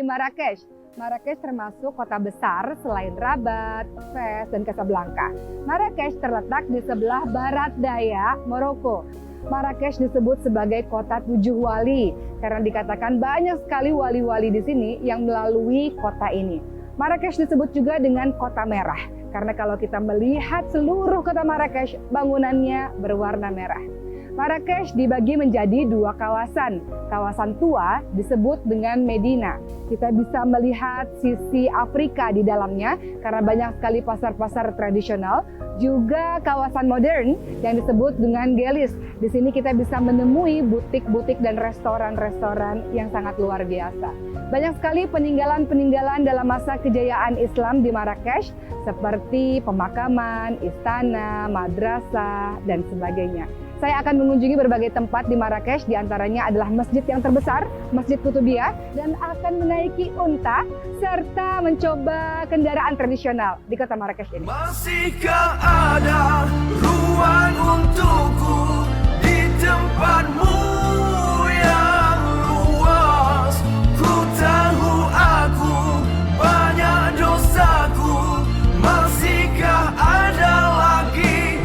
Marrakesh. Marrakesh termasuk kota besar selain Rabat, Fez, dan Casablanca. Marrakesh terletak di sebelah barat daya Maroko. Marrakesh disebut sebagai kota 7 wali karena dikatakan banyak sekali wali-wali di sini yang melalui kota ini. Marrakesh disebut juga dengan kota merah karena kalau kita melihat seluruh kota Marrakesh, bangunannya berwarna merah. Marrakesh dibagi menjadi 2 kawasan. Kawasan tua disebut dengan Medina. Kita bisa melihat sisi Afrika di dalamnya karena banyak sekali pasar-pasar tradisional. Juga kawasan modern yang disebut dengan Gelis. Di sini kita bisa menemui butik-butik dan restoran-restoran yang sangat luar biasa. Banyak sekali peninggalan-peninggalan dalam masa kejayaan Islam di Marrakesh seperti pemakaman, istana, madrasah, dan sebagainya. Saya akan mengunjungi berbagai tempat di Marrakesh, diantaranya adalah masjid yang terbesar, Masjid Kutubiyah, dan akan menaiki unta serta mencoba kendaraan tradisional di kota Marrakesh ini. Masihkah ada ruang untukku di tempatmu yang luas? Ku tahu aku banyak dosaku, masihkah ada lagi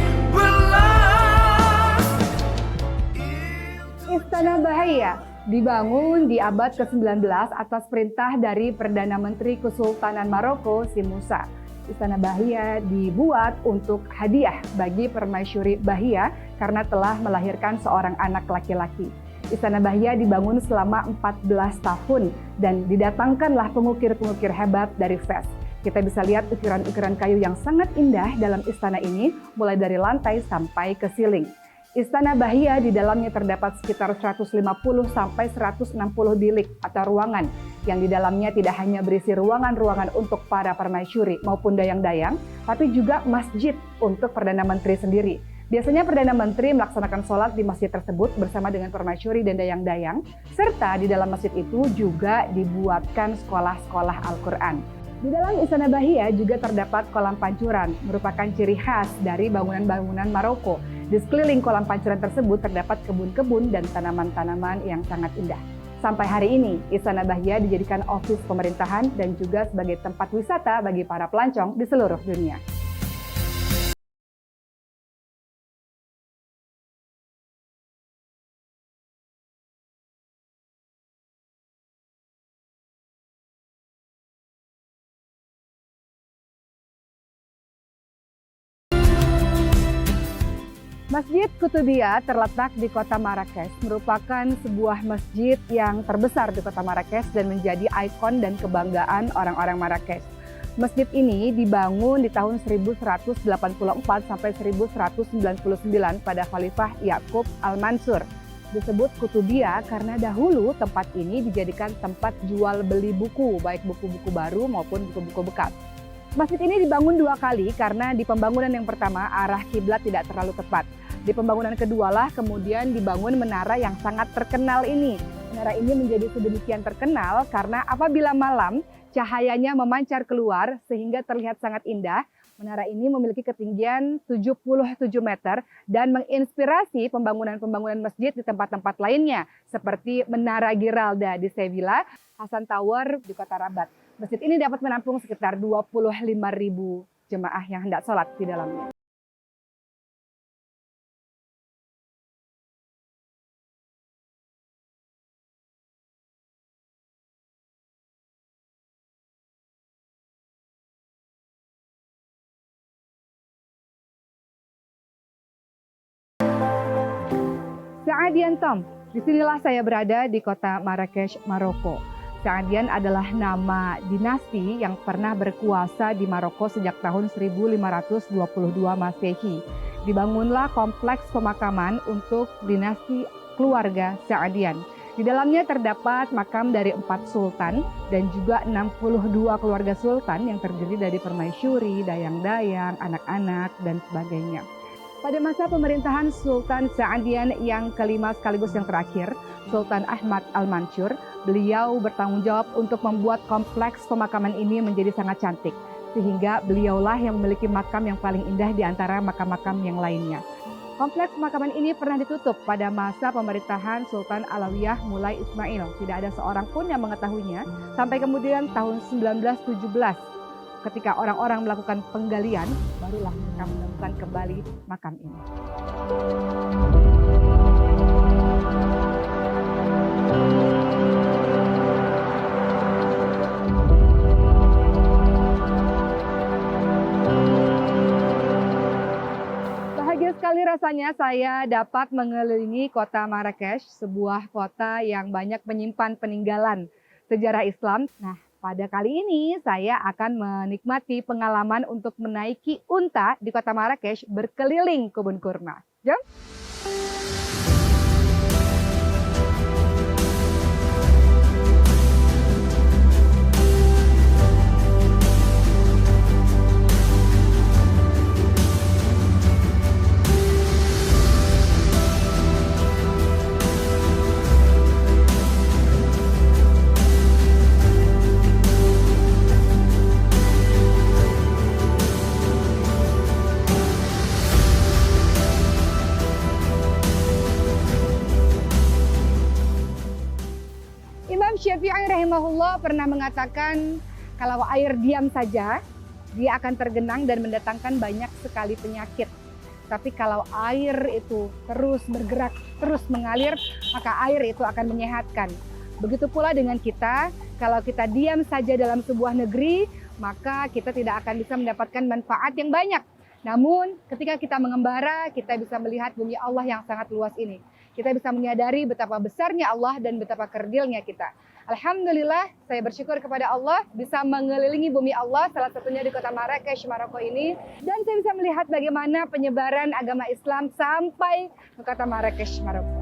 Istana Bahia dibangun di abad ke-19 atas perintah dari Perdana Menteri Kesultanan Maroko, Si Musa. Istana Bahia dibuat untuk hadiah bagi permaisuri Bahia karena telah melahirkan seorang anak laki-laki. Istana Bahia dibangun selama 14 tahun dan didatangkanlah pengukir-pengukir hebat dari Fez. Kita bisa lihat ukiran-ukiran kayu yang sangat indah dalam istana ini, mulai dari lantai sampai ke siling. Istana Bahia di dalamnya terdapat sekitar 150 sampai 160 bilik atau ruangan yang di dalamnya tidak hanya berisi ruangan-ruangan untuk para permaisuri maupun dayang-dayang, tapi juga masjid untuk Perdana Menteri sendiri. Biasanya Perdana Menteri melaksanakan sholat di masjid tersebut bersama dengan permaisuri dan dayang-dayang, serta di dalam masjid itu juga dibuatkan sekolah-sekolah Al-Quran. Di dalam Istana Bahia juga terdapat kolam pancuran, merupakan ciri khas dari bangunan-bangunan Maroko. Di sekeliling kolam pancuran tersebut terdapat kebun-kebun dan tanaman-tanaman yang sangat indah. Sampai hari ini, Istana Bahia dijadikan ofis pemerintahan dan juga sebagai tempat wisata bagi para pelancong di seluruh dunia. Masjid Kutubiyah terletak di kota Marrakesh, merupakan sebuah masjid yang terbesar di kota Marrakesh dan menjadi ikon dan kebanggaan orang-orang Marrakesh. Masjid ini dibangun di tahun 1184 sampai 1199 pada Khalifah Yaqub Al-Mansur. Disebut Kutubiyah karena dahulu tempat ini dijadikan tempat jual beli buku, baik buku-buku baru maupun buku-buku bekas. Masjid ini dibangun 2 kali karena di pembangunan yang pertama arah kiblat tidak terlalu tepat. Di pembangunan kedua lah kemudian dibangun menara yang sangat terkenal ini. Menara ini menjadi sedemikian terkenal karena apabila malam cahayanya memancar keluar sehingga terlihat sangat indah. Menara ini memiliki ketinggian 77 meter dan menginspirasi pembangunan-pembangunan masjid di tempat-tempat lainnya seperti Menara Giralda di Sevilla, Hassan Tower di kota Rabat. Masjid ini dapat menampung sekitar 25.000 jemaah yang hendak sholat di dalamnya. Saadian Tomb, disinilah saya berada di kota Marrakesh, Maroko. Saadian adalah nama dinasti yang pernah berkuasa di Maroko sejak tahun 1522 Masehi. Dibangunlah kompleks pemakaman untuk dinasti keluarga Saadian. Di dalamnya terdapat makam dari 4 sultan dan juga 62 keluarga sultan yang terdiri dari permaisuri, dayang-dayang, anak-anak, dan sebagainya. Pada masa pemerintahan Sultan Saadian yang kelima sekaligus yang terakhir, Sultan Ahmad Al-Mansur, beliau bertanggung jawab untuk membuat kompleks pemakaman ini menjadi sangat cantik. Sehingga beliaulah yang memiliki makam yang paling indah di antara makam-makam yang lainnya. Kompleks pemakaman ini pernah ditutup pada masa pemerintahan Sultan Alawiyah Mulai Ismail. Tidak ada seorang pun yang mengetahuinya sampai kemudian tahun 1917 ketika orang-orang melakukan penggalian, barulah mereka menemukan kembali makam ini. Bahagia sekali rasanya saya dapat mengelilingi kota Marrakesh, sebuah kota yang banyak menyimpan peninggalan sejarah Islam. Nah, pada kali ini saya akan menikmati pengalaman untuk menaiki unta di kota Marrakesh berkeliling kebun kurma. Jom! Imam Syafi'i rahimahullah pernah mengatakan kalau air diam saja, dia akan tergenang dan mendatangkan banyak sekali penyakit. Tapi kalau air itu terus bergerak, terus mengalir, maka air itu akan menyehatkan. Begitu pula dengan kita, kalau kita diam saja dalam sebuah negeri, maka kita tidak akan bisa mendapatkan manfaat yang banyak. Namun ketika kita mengembara, kita bisa melihat bumi Allah yang sangat luas ini. Kita bisa menyadari betapa besarnya Allah dan betapa kerdilnya kita. Alhamdulillah, saya bersyukur kepada Allah bisa mengelilingi bumi Allah, salah satunya di kota Marrakesh, Maroko ini. Dan saya bisa melihat bagaimana penyebaran agama Islam sampai ke kota Marrakesh, Maroko.